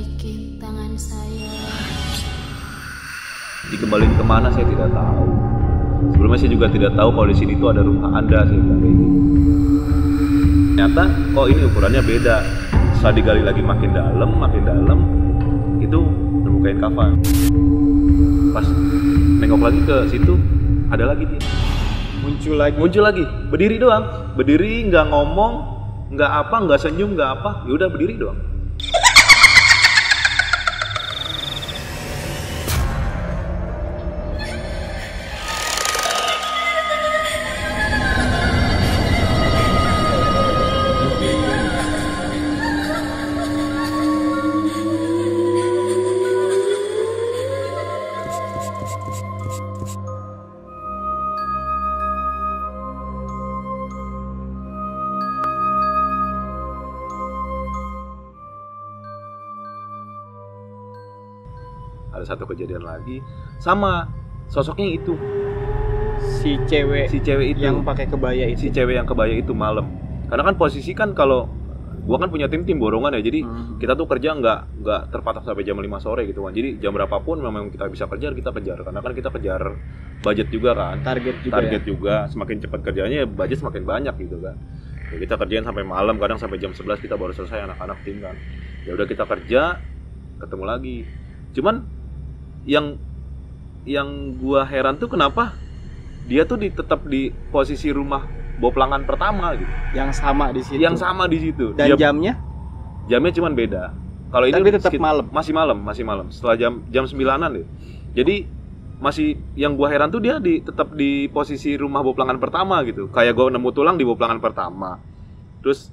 balikin tangan saya. Dikembaliin kemana saya tidak tahu. Sebelumnya saya juga tidak tahu kalau di sini tuh ada rumah Anda, saya bilang kayak gitu. Ternyata kok ini ukurannya beda. Setelah digali lagi makin dalam, itu nemu kain kafan. Pas nengok lagi ke situ, ada lagi dia. Muncul lagi, berdiri doang, berdiri nggak ngomong, nggak apa, nggak senyum, nggak apa, ya udah berdiri doang. Ada satu kejadian lagi sama sosoknya itu, si cewek itu yang pakai kebaya itu. Si cewek yang kebaya itu malam. Karena kan posisi kan kalau gua kan punya tim borongan ya, jadi kita tuh kerja nggak terpatok sampai jam 5 sore gitu kan. Jadi jam berapapun memang kita bisa kejar, kita kejar. Karena kan kita kejar budget juga kan, target juga. Semakin cepat kerjanya budget semakin banyak gitu kan. Ya, kita kerjain sampai malam, kadang sampai jam 11 kita baru selesai, anak-anak tim kan. Ya udah kita kerja, ketemu lagi. Cuman yang gua heran tuh kenapa dia tuh tetap di posisi rumah Boplangan pertama gitu. Yang sama di situ. Dan jamnya cuman beda. Kalau ini tetap malam. Masih malam. Setelah jam 9-an deh. Jadi masih yang gua heran tuh dia tetap di posisi rumah Boplangan pertama gitu. Kayak gua nemu tulang di Boplangan pertama. Terus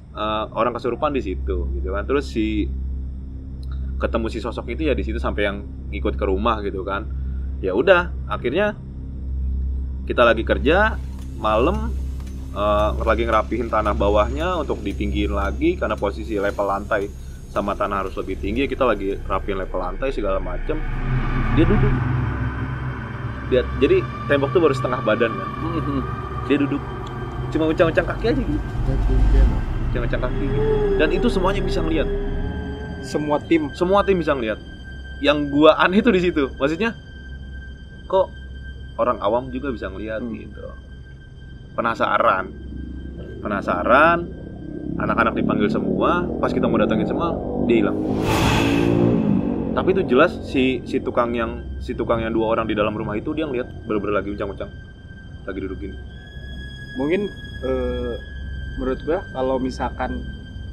orang kesurupan di situ gitu kan. Terus ketemu si sosok itu ya di situ sampai yang ikut ke rumah gitu kan. Ya udah, akhirnya kita lagi kerja malam, lagi ngerapihin tanah bawahnya untuk ditinggiin lagi karena posisi level lantai sama tanah harus lebih tinggi. Kita lagi rapiin level lantai segala macem. Dia duduk. Jadi tembok tuh baru setengah badan kan. Dia duduk. Cuma uncang-uncang kaki aja gitu. Uncang-uncang kaki gitu. Dan itu semuanya bisa ngeliat. Semua tim bisa ngeliat. Yang gua aneh tuh di situ. Maksudnya kok orang awam juga bisa ngeliat gitu. Penasaran. Anak-anak dipanggil semua. Pas kita mau datangin semua, dia hilang. Tapi itu jelas si tukang yang 2 orang di dalam rumah itu dia ngeliat bener-bener lagi uncang-uncang, lagi duduk gini. Mungkin menurut gua kalau misalkan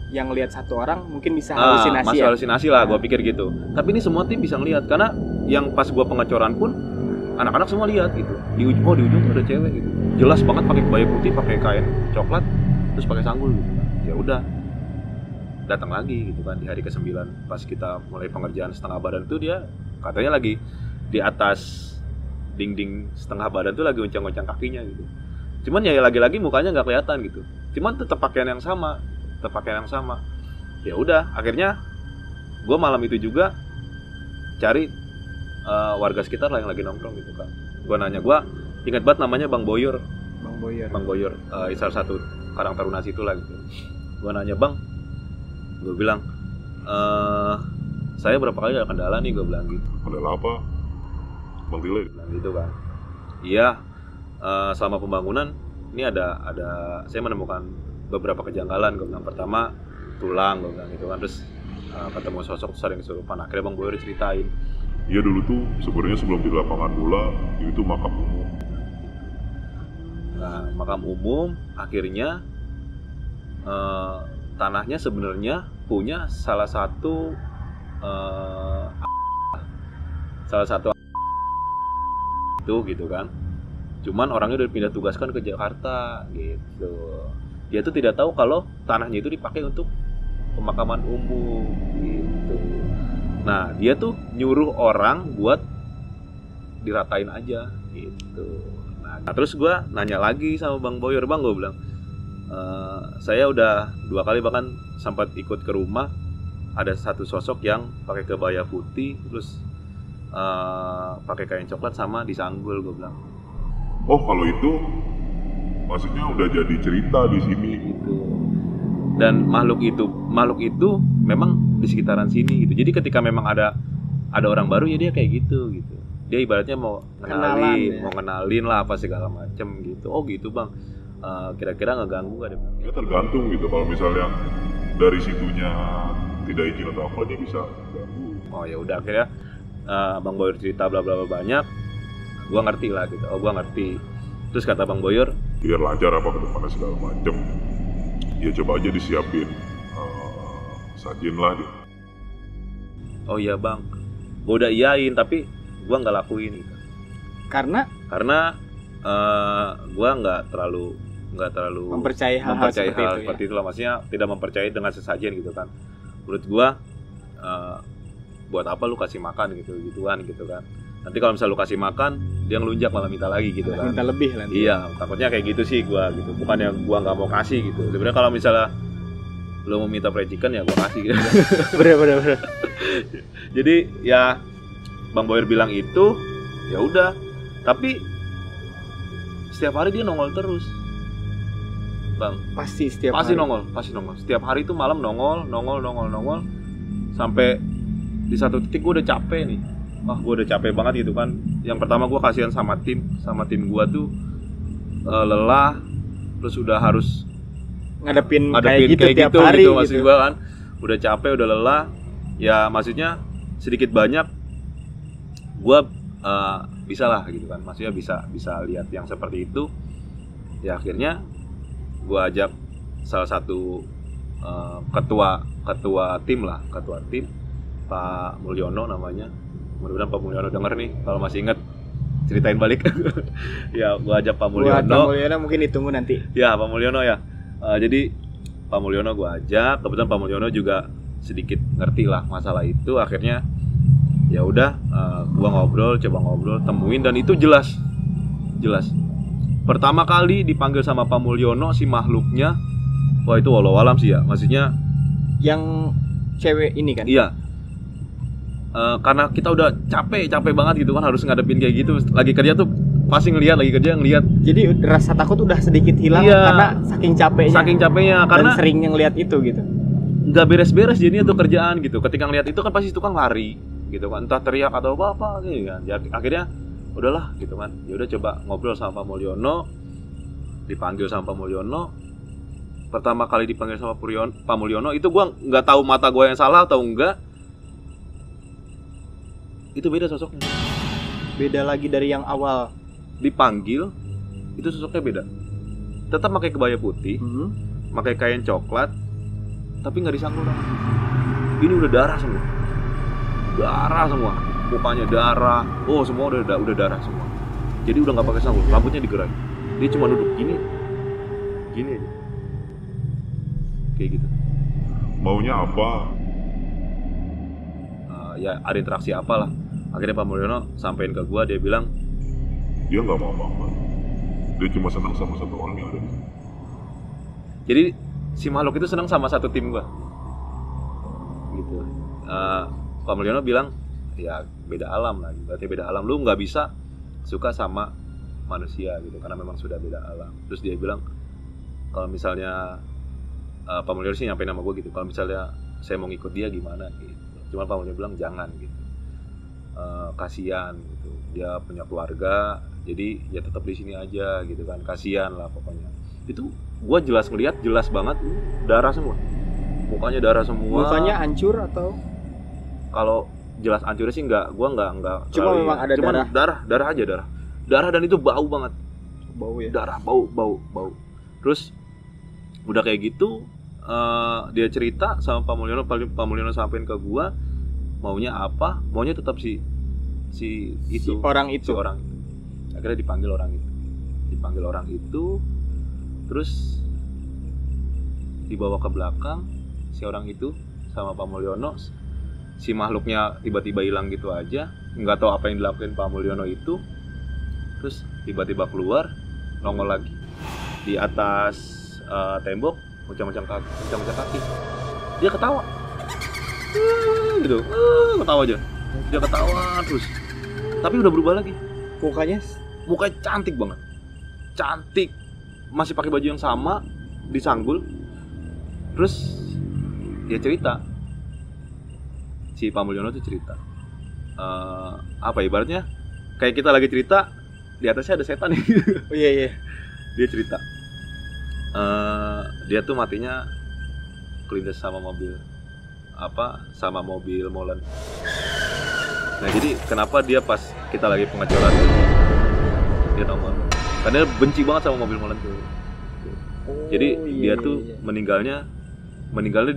yang lihat satu orang mungkin bisa halusinasi. Masih halusinasi lah, gue pikir gitu. Tapi ini semua tim bisa ngelihat karena yang pas gue pengecoran pun anak-anak semua lihat gitu. Di ujung tuh ada cewek gitu. Jelas banget pakai kebaya putih, pakai kain coklat, terus pakai sanggul gitu. Ya udah, datang lagi gitu kan di hari ke-9 pas kita mulai pengerjaan setengah badan tuh dia katanya lagi di atas dinding setengah badan tuh lagi uncang-uncang kakinya gitu. Cuman ya lagi-lagi mukanya nggak kelihatan gitu. Cuman tetap pakaian yang sama. Ya udah, akhirnya gue malam itu juga cari warga sekitar lah yang lagi nongkrong gitu kan. Gue nanya, gue ingat banget namanya Bang Boyor, salah satu Karang Taruna situ lah gitu. Gue nanya, Bang, gue bilang saya berapa kali ada kendala nih, gue bilang gitu. Kendala apa? Bang Tile? Bilang gitu kan. Iya, selama pembangunan ini ada saya menemukan beberapa kejanggalan. Gue bilang pertama tulang, gue bilang gitu kan. Terus ketemu sosok sering kesurupan. Akhirnya Bang Boyor ceritain. Iya, dulu tuh sebenarnya sebelum di lapangan bola itu makam umum. Nah, makam umum akhirnya tanahnya sebenarnya punya salah satu itu gitu kan. Cuman orangnya udah pindah tugaskan ke Jakarta gitu. Dia tuh tidak tahu kalau tanahnya itu dipakai untuk pemakaman umum gitu. Nah, dia tuh nyuruh orang buat diratain aja gitu. Nah, terus gue nanya lagi sama Bang Boyor, Bang, gue bilang, saya udah 2 kali bahkan sempat ikut ke rumah, ada satu sosok yang pakai kebaya putih, terus pakai kain coklat sama disanggul, gue bilang. Oh, kalau itu maksudnya udah jadi cerita di sini gitu. Dan makhluk itu memang di sekitaran sini gitu. Jadi ketika memang ada orang baru ya dia kayak gitu. Dia ibaratnya mau Kenalan, kenalin lah apa segala macem gitu. Oh gitu bang, kira-kira ngeganggu gak deh bang? Ya tergantung gitu, kalau misalnya dari situnya tidak izin atau apa dia bisa ganggu. Oh ya udah, akhirnya Bang Boyor cerita bla bla bla banyak, gua ngerti lah gitu. Oh gua ngerti. Terus kata Bang Boyor, Biar lancar apa ke depannya segala macem, ya coba aja disiapin sajian lah dia. oh iya bang, gua udah iyain tapi gua nggak lakuin gitu. Karena Gua nggak terlalu mempercayai hal-hal seperti itu lah, maksudnya tidak mempercayai dengan sesajen gitu kan. Menurut gua buat apa lu kasih makan gituan gitu kan. Nanti kalau misalnya lu kasih makan dia ngelunjak malah minta lagi gitu kan. minta lebih nanti. Iya, takutnya kayak gitu sih gua gitu. Bukannya gua nggak mau kasih gitu. Sebenarnya kalau misalnya lu mau minta fried chicken ya gua kasih gitu. Bener. Jadi ya Bang Boyer bilang itu, ya udah. Tapi setiap hari dia nongol terus. Bang, Pasti setiap pasti hari. nongol. Setiap hari itu malam nongol. Sampai di satu titik gue udah capek nih. Wah, gue udah capek banget gitu kan. Yang pertama gue kasihan sama tim gue tuh lelah, terus udah harus ngadepin ngadepin kayak gitu tiap hari gitu. Maksud gitu. gue kan udah capek, udah lelah. Ya maksudnya sedikit banyak gue bisa lah gitu kan. Maksudnya bisa lihat yang seperti itu. Ya akhirnya gue ajak salah satu ketua tim Pak Mulyono namanya. Mudah-mudahan Pak Mulyono denger nih, kalau masih inget ceritain balik. Ya gue ajak Pak Buat Mulyono. Pak Mulyono mungkin ditunggu nanti. Ya Pak Mulyono ya. Jadi Pak Mulyono gue ajak. Kebetulan Pak Mulyono juga sedikit ngerti lah masalah itu. Akhirnya ya udah, gue coba ngobrol, temuin, dan itu jelas. Pertama kali dipanggil sama Pak Mulyono si makhluknya, wah itu walau alam sih ya. Maksudnya Yang cewek ini kan. iya, karena kita udah capek banget gitu kan, harus ngadepin kayak gitu. Lagi kerja tuh pasti ngelihat. Jadi rasa takut udah sedikit hilang Iya. karena saking capeknya. Karena Dan sering ngelihat itu gitu. nggak beres-beres jadinya tuh kerjaan gitu. Ketika ngelihat itu kan pasti tukang lari gitu kan, entah teriak atau apa gitu kan. Ya, akhirnya udahlah gitu kan. Ya udah coba ngobrol sama Pak Mulyono. Dipanggil sama Pak Mulyono. Pertama kali dipanggil sama Pak Mulyono itu gua nggak tahu mata gua yang salah atau enggak. Itu beda sosoknya. Beda lagi dari yang awal. Dipanggil itu sosoknya beda. Tetap pakai kebaya putih, pakai kain coklat, tapi nggak disanggul. Ini udah darah semua. Mukanya darah. Oh, semua udah darah semua. Jadi udah nggak pakai sanggul, rambutnya digerai. Dia cuma duduk gini aja. Kayak gitu. Maunya apa? Ya ada interaksi apalah. Akhirnya Pak Mulyono sampein ke gua, dia bilang Dia nggak mau apa-apa. Dia cuma senang sama satu orang yang ada di sini. jadi si makhluk itu senang sama satu tim gua. Gitu. Pak Mulyono bilang ya beda alam lagi. Berarti beda alam, lu nggak bisa suka sama manusia gitu karena memang sudah beda alam. Terus dia bilang kalau misalnya Pak Mulyono sih nyampein nama gue gitu, kalau misalnya saya mau ngikut dia gimana gitu. Cuma Pak Mulyono bilang jangan gitu, kasihan gitu, dia punya keluarga, jadi ya tetap di sini aja gitu kan, kasihan lah pokoknya. Itu gue jelas ngeliat, jelas banget darah semua, mukanya darah semua. Mukanya hancur atau? Kalau jelas hancurnya sih nggak Cuma terlalu, memang ada cuman darah. darah aja, darah, dan itu bau banget. Bau ya. Darah, bau. Terus udah kayak gitu, dia cerita sama Pak Mulyono sampein ke gua maunya apa, maunya tetap si orang itu. Akhirnya dipanggil orang itu, terus dibawa ke belakang si orang itu sama Pak Mulyono. Si makhluknya tiba-tiba hilang gitu aja, nggak tahu apa yang dilakuin Pak Mulyono itu. Terus tiba-tiba keluar, nongol lagi di atas tembok, macam-macam kaki. Dia ketawa, gitu, ketawa aja. Dia ketawa terus, tapi udah berubah lagi. Mukanya cantik banget, masih pakai baju yang sama, disanggul. Terus dia cerita, si Pak Mulyono tuh cerita apa ibaratnya kayak kita lagi cerita di atasnya ada setan nih. Oh iya. Dia cerita dia tuh matinya kelindes sama mobil molen. Nah jadi kenapa dia pas kita lagi pengecoran dia nongol karena dia benci banget sama mobil molen tuh. Jadi dia tuh meninggalnya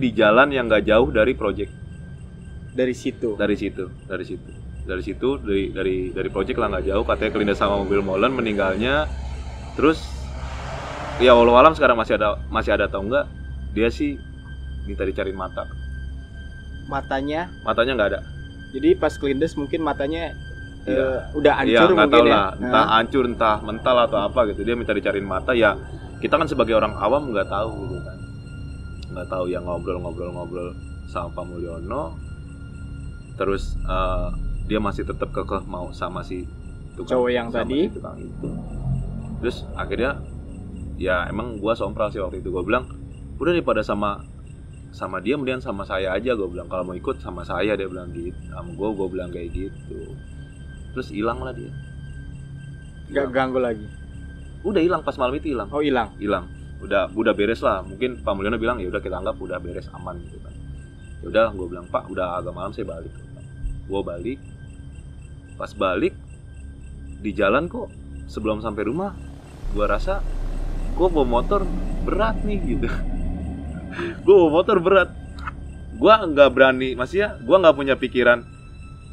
di jalan yang nggak jauh dari project. Dari project lah nggak jauh, katanya kelindes sama mobil molen meninggalnya. Terus ya walau alam sekarang masih ada atau enggak, dia sih minta dicariin matanya nggak ada. Jadi pas kelindes mungkin matanya udah Iya, hancur nggak mungkin tahu ya. lah, entah hancur entah mental atau apa gitu. Dia minta dicariin mata. Ya kita kan sebagai orang awam nggak tahu gitu kan, nggak tahu. Yang ngobrol sama Pak Mulyono. Terus dia masih tetap kekeh mau sama si cowok yang tadi. Si tukang itu. Terus akhirnya ya emang gua sompral sih waktu itu. Gua bilang udah daripada sama dia mendingan sama saya aja. Gua bilang kalau mau ikut sama saya, dia bilang gitu. Sama gua bilang kayak gitu. Terus hilang lah dia. Nggak ganggu lagi. Udah hilang pas malam itu hilang. Oh hilang. Udah beres lah. Mungkin Pak Mulyono bilang ya udah kita anggap udah beres aman gitu kan. Ya udah gua bilang Pak udah agak malam saya balik. Gua balik. Pas balik di jalan kok sebelum sampai rumah gua rasa gua bawa motor berat nih gitu. Gua bawa motor berat. Gua nggak berani, maksudnya gua nggak punya pikiran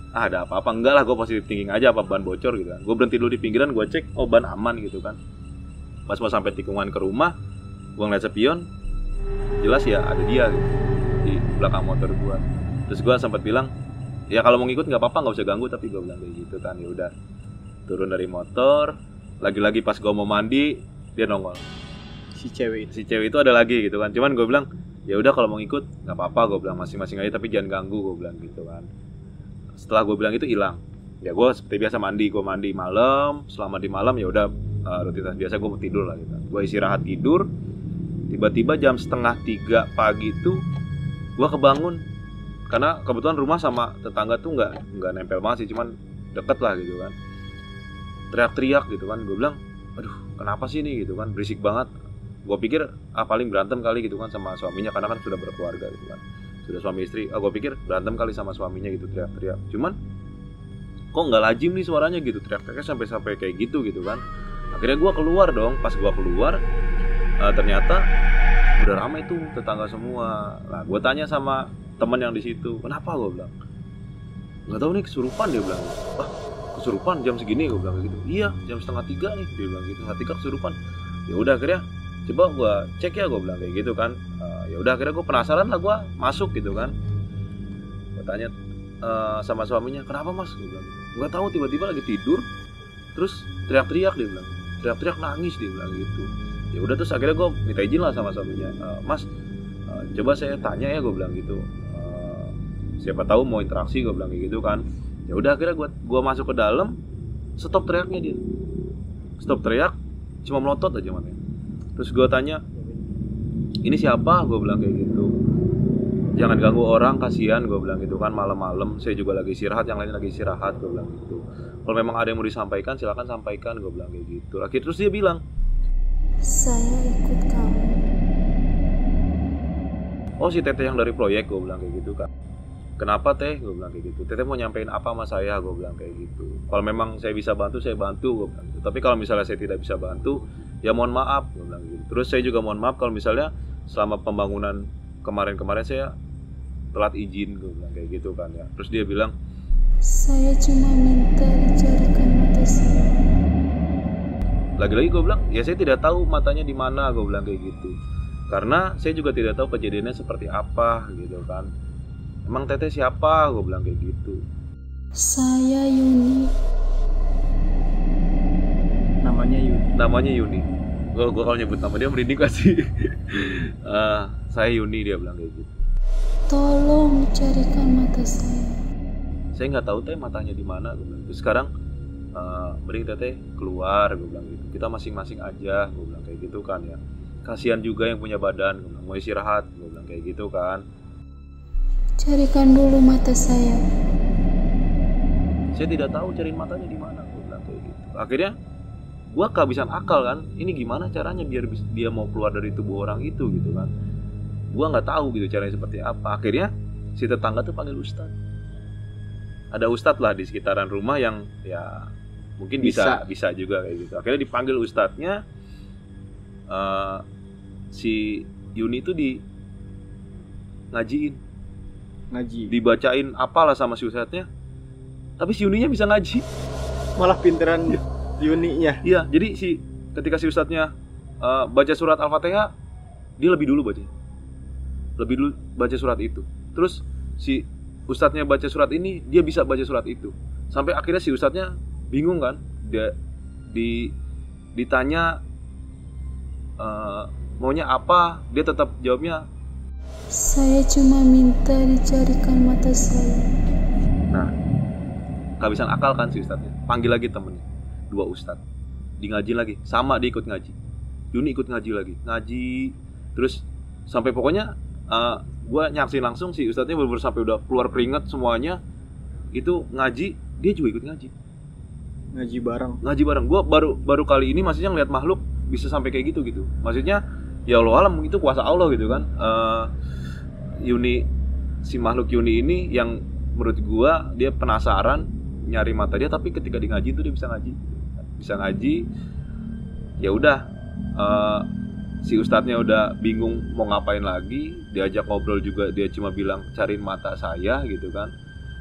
ada apa-apa, enggak lah, gua positive thinking aja apa ban bocor gitu kan. Gua berhenti dulu di pinggiran, gua cek oh ban aman gitu kan. Pas mau sampai tikungan ke rumah, gua ngeliat spion, jelas ya ada dia gitu di belakang motor gua. Terus gua sempat bilang ya kalau mau ngikut nggak apa-apa, nggak usah ganggu, tapi gua bilang kayak gitu kan. Ya udah turun dari motor, lagi-lagi pas gua mau mandi dia nongol. Si cewek itu ada lagi gitu kan. Cuman gue bilang ya udah kalau mau ikut nggak apa-apa, gue bilang masing-masing aja tapi jangan ganggu, gue bilang gitu kan. Setelah gue bilang itu hilang. Ya gue seperti biasa gue mandi malam. Selama di malam ya udah rutinitas biasa gue mau tidur lah gitu. Gue istirahat tidur. Tiba-tiba jam 2:30 pagi tuh gue kebangun karena kebetulan rumah sama tetangga tuh nggak nempel banget sih, cuman deket lah gitu kan. Teriak-teriak gitu kan. Gue bilang aduh kenapa sih ini gitu kan, berisik banget. Gue pikir paling berantem kali gitu kan sama suaminya karena kan sudah berkeluarga gitu kan, sudah suami istri. Gue pikir berantem kali sama suaminya gitu, teriak-teriak. Cuman kok nggak lazim nih suaranya gitu, teriak-teriaknya sampai kayak gitu kan. Akhirnya gue keluar dong. Pas gue keluar ternyata udah ramai tuh tetangga semua. Nah gue tanya sama teman yang di situ, kenapa? Gue bilang nggak tahu nih, kesurupan. Dia bilang kesurupan jam segini? Gue bilang gitu. Iya jam 2:30 nih, dia bilang gitu, 2:30 kesurupan. Ya udah akhirnya coba gue cek ya, gue bilang kayak gitu kan. Ya udah akhirnya gue penasaran lah, gue masuk gitu kan. Gue tanya sama suaminya, kenapa mas? Gue bilang gitu. Nggak tahu, tiba-tiba lagi tidur terus teriak-teriak, dia bilang teriak-teriak, nangis, dia bilang gitu. Ya udah terus akhirnya gue minta izin lah sama suaminya, mas coba saya tanya ya, gue bilang gitu, siapa tahu mau interaksi, gue bilang kayak gitu kan. Ya udah akhirnya gue masuk ke dalam, stop teriaknya dia, stop teriak, cuma melotot aja matanya. Terus gue tanya, ini siapa? Gue bilang kayak gitu. Jangan ganggu orang, kasihan, gue bilang gitu kan, malam-malam saya juga lagi istirahat, yang lain lagi istirahat, gue bilang gitu. Kalau memang ada yang mau disampaikan silakan sampaikan, gue bilang kayak gitu. Akhirnya terus dia bilang, saya ikut kamu. oh si teteh yang dari proyek, gue bilang kayak gitu kan. Kenapa teh? Gue bilang kayak gitu. Teteh mau nyampein apa sama saya? Gue bilang kayak gitu. Kalau memang saya bisa bantu, saya bantu, gue bilang gitu. Tapi kalau misalnya saya tidak bisa bantu, ya mohon maaf, gue bilang gitu. Terus saya juga mohon maaf kalau misalnya selama pembangunan kemarin saya telat izin, gue bilang kayak gitu kan ya. Terus dia bilang, saya cuma minta dicarikan mata saya. Lagi-lagi gue bilang, ya saya tidak tahu matanya di mana, gue bilang kayak gitu. Karena saya juga tidak tahu kejadiannya seperti apa gitu kan. Emang teteh siapa? Gue bilang kayak gitu. Saya Yuni. Namanya Yuni. Gue kalau nyebut nama dia merinding gak sih? Saya Yuni, dia bilang kayak gitu. Tolong carikan mata saya. Saya nggak tahu teh matanya di mana. Gue bilang. Terus sekarang mending teteh keluar, gue bilang gitu. Kita masing-masing aja, gue bilang kayak gitu kan ya. Kasihan juga yang punya badan, gue bilang, mau istirahat, gue bilang kayak gitu kan. Carikan dulu mata saya. Saya tidak tahu cariin matanya di mana, gue bilang kayak gitu. Akhirnya gue kehabisan akal kan, ini gimana caranya biar dia mau keluar dari tubuh orang itu gitu kan. Gue nggak tahu gitu caranya seperti apa. Akhirnya si tetangga tuh panggil ustadz. Ada ustadz lah di sekitaran rumah yang ya mungkin bisa juga kayak gitu. Akhirnya dipanggil ustadznya, si Yuni itu ngaji, dibacain apalah sama si ustadznya. Tapi si Yuninya bisa ngaji. Malah pinteran Yuninya. Iya, jadi ketika si ustadznya baca surat Al-Fatihah, dia lebih dulu baca surat itu. Terus si ustadznya baca surat ini, dia bisa baca surat itu. Sampai akhirnya si ustadznya bingung kan, dia ditanya maunya apa, dia tetap jawabnya, Saya cuma minta dicarikan mata saya. nah kehabisan akal kan si ustadznya. Panggil lagi temennya, 2 ustadz, di ngaji lagi, sama dia ikut ngaji. Yuni ikut ngaji lagi, terus sampai pokoknya gue nyaksin langsung si ustadznya bener-bener sampai udah keluar keringat semuanya. Itu ngaji, dia juga ikut ngaji bareng. Gue baru kali ini maksudnya ngeliat makhluk bisa sampai kayak gitu. Maksudnya ya Allah alam, itu kuasa Allah gitu kan. Si makhluk Yuni ini yang menurut gue dia penasaran nyari mata dia, tapi ketika di ngaji itu dia bisa ngaji. Ya udah, si ustadznya udah bingung mau ngapain lagi, diajak ngobrol juga dia cuma bilang cariin mata saya gitu kan.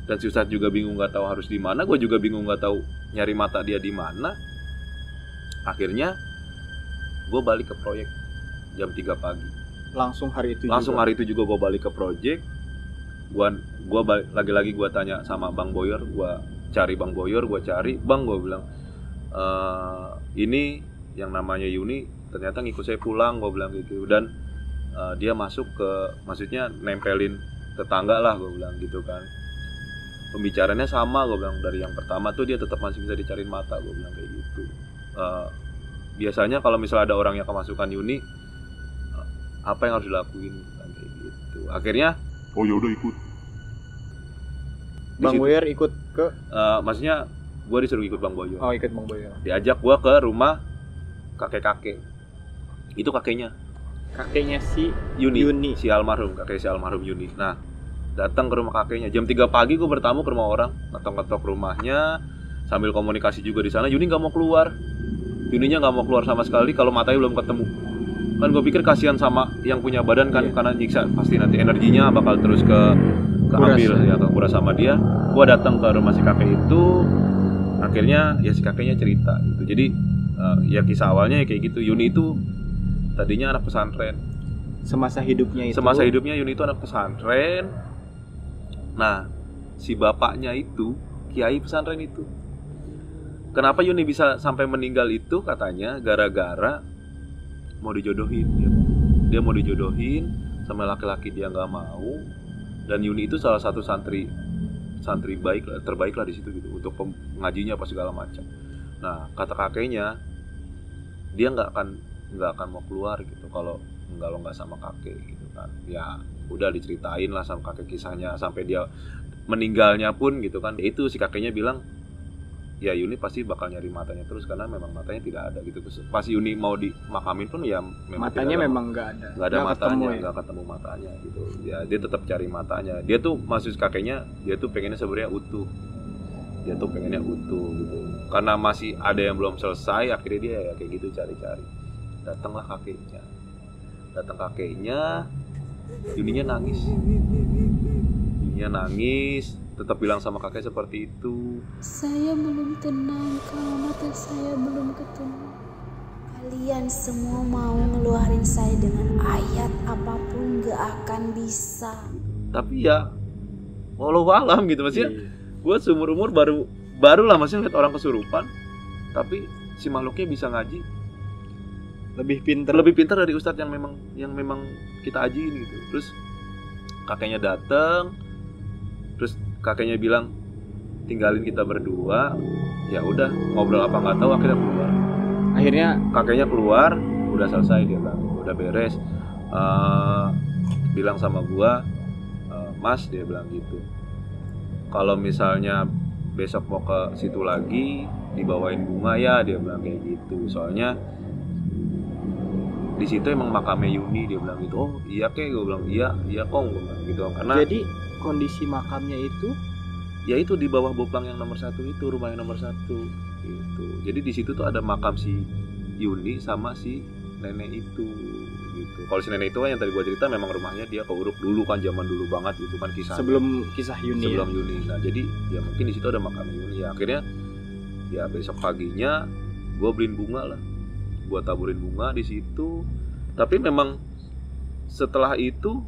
Dan si ustadz juga bingung nggak tahu harus di mana, gue juga bingung nggak tahu nyari mata dia di mana. Akhirnya gue balik ke proyek jam 3 pagi. Langsung hari itu juga gue balik ke proyek. Gue lagi gue tanya sama Bang Boyor, gue cari Bang Boyor, gue bilang ini yang namanya Yuni ternyata ngikut saya pulang, gue bilang gitu. Dan dia masuk maksudnya nempelin tetangga lah, gue bilang gitu kan. Pembicaranya sama, gue bilang dari yang pertama tuh dia tetap masih bisa dicariin mata, gue bilang kayak gitu. Biasanya kalau misalnya ada orang yang kemasukan Yuni, apa yang harus dilakuin, kayak gitu. Akhirnya Oh ya udah ikut. Bang Boyer ikut ke maksudnya gue disuruh ikut Bang Boyo. Oh, ikut Bang Boyer. Diajak gue ke rumah kakek-kakek. Itu kakeknya Si Yuni. Si almarhum Yuni. Nah, datang ke rumah kakeknya jam 3 pagi. Gue bertamu ke rumah orang, ngetok-ngetok rumahnya sambil komunikasi juga di sana. Yuni nggak mau keluar. Yuninya nggak mau keluar sama sekali kalau matanya belum ketemu. Kan gue pikir kasihan sama yang punya badan kan, karena nyiksa pasti nanti energinya bakal terus keambil ya, kekuras sama dia. Gue datang ke rumah si kakek itu. Akhirnya ya si kakeknya cerita gitu. Jadi ya kisah awalnya ya kayak gitu. Yuni itu tadinya anak pesantren. Semasa hidupnya Yuni itu anak pesantren. Nah, si bapaknya itu kiai pesantren itu. Kenapa Yuni bisa sampai meninggal itu? Katanya gara-gara mau dijodohin. Dia mau dijodohin sama laki-laki, dia nggak mau. Dan Yuni itu salah satu santri terbaik lah di situ gitu, untuk ngajinya apa segala macam. Nah, kata kakeknya dia nggak akan mau keluar gitu kalau nggak sama kakek gitu kan. Ya udah diceritain lah sama kakek kisahnya sampai dia meninggalnya pun gitu kan. Itu si kakeknya bilang ya Yuni pasti bakal nyari matanya terus, karena memang matanya tidak ada gitu. Terus pas Yuni mau dimakamin pun ya memang matanya memang nggak ada matanya, nggak ketemu matanya gitu. Ya dia tetap cari matanya. Dia tuh maksud kakeknya, dia tuh pengennya sebenarnya utuh. Dia tuh pengennya utuh gitu. Karena masih ada yang belum selesai, akhirnya dia ya kayak gitu cari-cari. Datanglah kakeknya, Yuninya nangis, tetap bilang sama kakek seperti itu. Saya belum tenang kalau mata saya belum ketemu. Kalian semua mau ngeluarin saya dengan ayat apapun gak akan bisa. Tapi ya walau alam gitu maksudnya. Gue seumur umur baru lah maksudnya lihat orang kesurupan, tapi si makhluknya bisa ngaji lebih pintar dari ustadz yang memang kita ajiin gitu. Terus kakeknya datang, terus kakeknya bilang tinggalin kita berdua. Ya udah, ngobrol apa nggak tahu, akhirnya keluar. Akhirnya kakeknya keluar, udah selesai, dia bilang udah beres. Bilang sama gua, Mas dia bilang gitu, kalau misalnya besok mau ke situ lagi dibawain bunga ya, dia bilang kayak gitu. Soalnya di situ emang makamnya Yuni, dia bilang gitu. Oh iya kek, gue bilang iya kong, gue bilang gitu. Karena jadi kondisi makamnya itu ya itu di bawah Boplang yang nomor 1 itu, rumah yang nomor 1 gitu. Jadi di situ tuh ada makam si Yuni sama si nenek itu gitu. Kalau si nenek itu kan yang tadi gua cerita memang rumahnya dia keuruk dulu kan, zaman dulu banget gitu kan kisahnya. sebelum kisah Yuni. Sebelum Yuni. Nah, jadi ya mungkin di situ ada makam Yuni. Ya akhirnya ya besok paginya gua beliin bunga lah. Gua taburin bunga di situ. Tapi memang setelah itu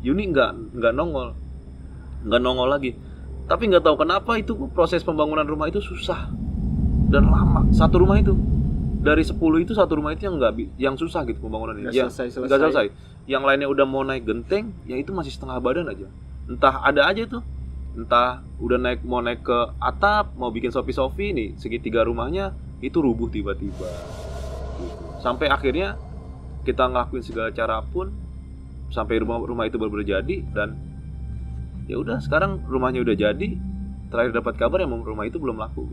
Yuni nggak nongol lagi. Tapi nggak tahu kenapa itu proses pembangunan rumah itu susah dan lama. Satu rumah itu dari 10 itu satu rumah itu yang susah gitu pembangunannya. Nggak selesai. Yang lainnya udah mau naik genteng, yang itu masih setengah badan aja. Entah ada aja tuh. Entah udah mau naik ke atap, mau bikin sofi-sofi nih, segitiga rumahnya itu rubuh tiba-tiba. Gitu. Sampai akhirnya kita ngelakuin segala cara pun sampai rumah itu baru jadi, dan ya udah sekarang rumahnya udah jadi. Terakhir dapat kabar yang rumah itu belum laku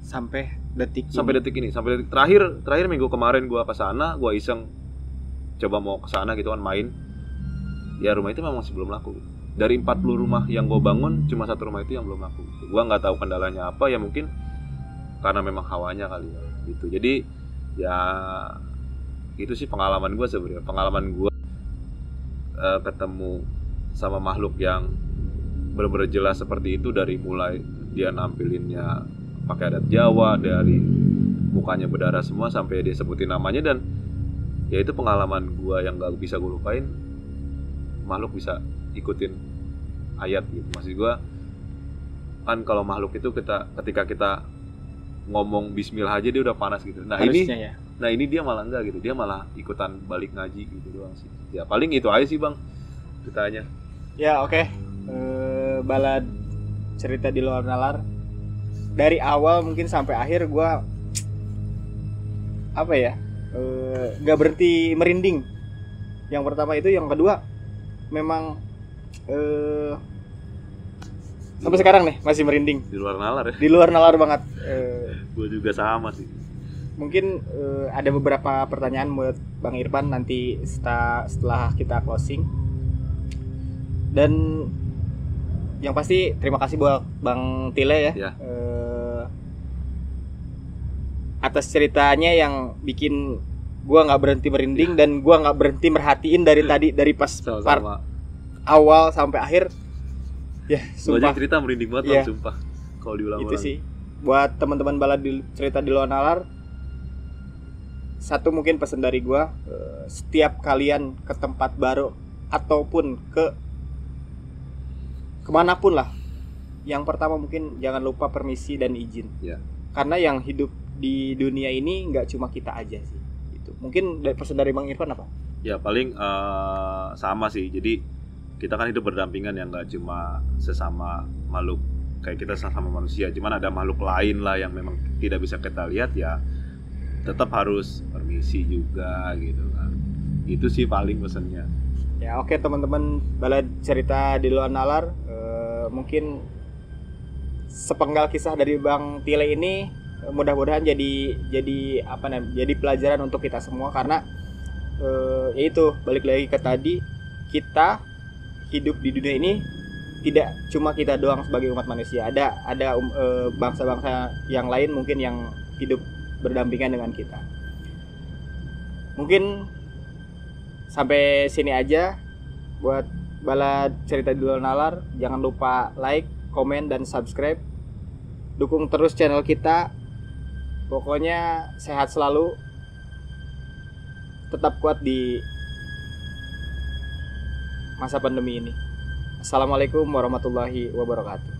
sampai detik ini. Sampai terakhir minggu kemarin gua ke sana, gua iseng coba mau ke sana gitu kan main. Ya rumah itu memang masih belum laku. Dari 40 rumah yang gua bangun cuma satu rumah itu yang belum laku. Gua nggak tahu kendalanya apa, ya mungkin karena memang hawanya kali ya gitu. Jadi ya itu sih pengalaman gua sebenarnya. Pengalaman gua ketemu sama makhluk yang benar-benar jelas seperti itu, dari mulai dia nampilinnya pakai adat Jawa, dari mukanya berdarah semua sampai dia sebutin namanya, dan ya itu pengalaman gua yang gak bisa gue lupain. Makhluk bisa ikutin ayat gitu. Maksud gua kan kalau makhluk itu ketika kita ngomong bismillah aja dia udah panas gitu. Nah harusnya ini dia malah enggak gitu. Dia malah ikutan balik ngaji gitu doang sih. Ya paling itu aja sih Bang ceritanya. Ya oke. Balad cerita di luar nalar dari awal mungkin sampai akhir gue nggak berhenti merinding. Yang pertama itu, yang kedua memang sampai sekarang nih masih merinding. Di luar nalar ya. Di luar nalar banget. Gue juga sama sih. Mungkin ada beberapa pertanyaan buat Bang Irfan nanti setelah kita closing. Dan yang pasti terima kasih buat Bang Tile ya. Atas ceritanya yang bikin gua nggak berhenti merinding dan gua nggak berhenti merhatiin dari tadi, dari pas part awal sampai akhir. Ya, sumpah. Gua cerita merinding banget Bang, sumpah. Kalau diulang-ulang. Itu sih. Buat teman-teman balad cerita di luar nalar, satu mungkin pesan dari gua, setiap kalian ke tempat baru ataupun kemanapun lah, yang pertama mungkin jangan lupa permisi dan izin. Karena yang hidup di dunia ini nggak cuma kita aja sih. Itu mungkin pesan dari Bang Irfan apa? Ya paling sama sih. Jadi kita kan hidup berdampingan, yang nggak cuma sesama makhluk kayak kita sama manusia, cuman ada makhluk lain lah yang memang tidak bisa kita lihat, ya tetap harus permisi juga gitu kan. Itu sih paling pesannya. Ya oke teman-teman balad cerita di luar nalar, mungkin sepenggal kisah dari Bang Tile ini mudah-mudahan jadi pelajaran untuk kita semua. Karena yaitu balik lagi ke tadi, kita hidup di dunia ini tidak cuma kita doang sebagai umat manusia, ada bangsa-bangsa yang lain mungkin yang hidup berdampingan dengan kita. Mungkin sampai sini aja buat balad cerita di luar nalar. Jangan lupa like, komen, dan subscribe. Dukung terus channel kita. Pokoknya sehat selalu, tetap kuat di masa pandemi ini. Assalamualaikum warahmatullahi wabarakatuh.